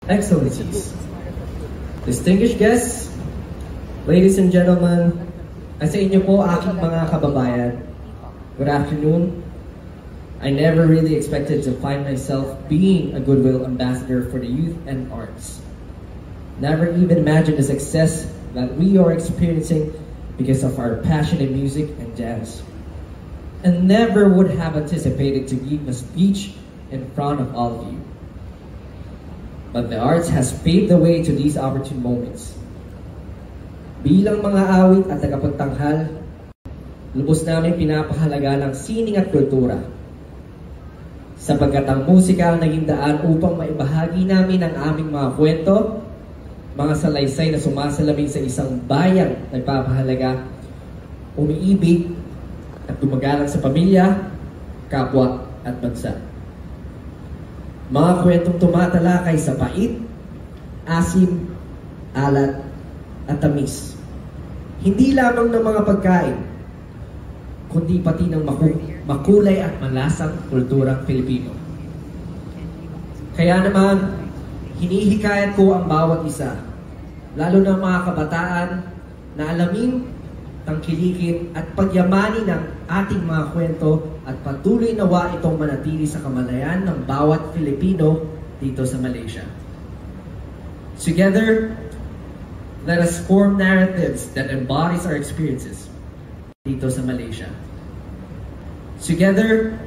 Excellencies, distinguished guests, ladies and gentlemen, at sa inyo po aking mga kababayan, good afternoon. I never really expected to find myself being a Goodwill Ambassador for the youth and arts. Never even imagined the success that we are experiencing because of our passion in music and dance. And never would have anticipated to give a speech in front of all of you. But the arts has paved the way to these opportune moments. Bilang mga awit at tagapagtanghal, lubos namin pinapahalaga ng sining at kultura. Sapagkat ang musika ang naging daan upang maibahagi namin ang aming mga kwento, mga salaysay na sumasalamin sa isang bayang nagpapahalaga, umiibig at dumagalang sa pamilya, kapwa at bansa. Mga kwentong tumatalakay sa pait, asim, alat, at tamis. Hindi lamang ng mga pagkain, kundi pati ng makulay at malasang kulturang Pilipino. Kaya naman, hinihikayat ko ang bawat isa, lalo na mga kabataan, na alamin, tangkilikin at pagyamanin ng ating mga kwento at patuloy nawa itong manatili sa kamalayan ng bawat Pilipino dito sa Malaysia. Together, let us form narratives that embodies our experiences dito sa Malaysia. Together,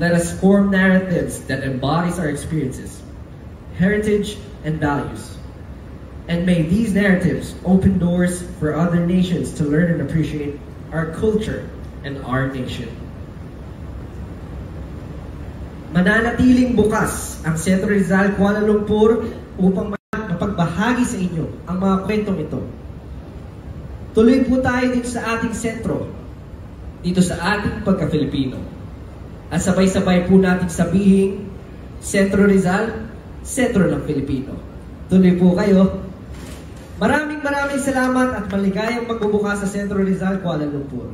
let us form narratives that embodies our experiences, heritage, and values. And may these narratives open doors for other nations to learn and appreciate our culture and our nation. Mananatiling bukas ang Centro Rizal Kuala Lumpur upang mapagbahagi sa inyo ang mga kwentong ito. Tuloy po tayo dito sa ating sentro, dito sa ating pagka-Filipino. At sabay-sabay po natin sabihin, Centro Rizal, sentro ng Pilipino. Tuloy po kayo. Maraming salamat at maligayang magbubukas sa Centro Rizal Kuala Lumpur.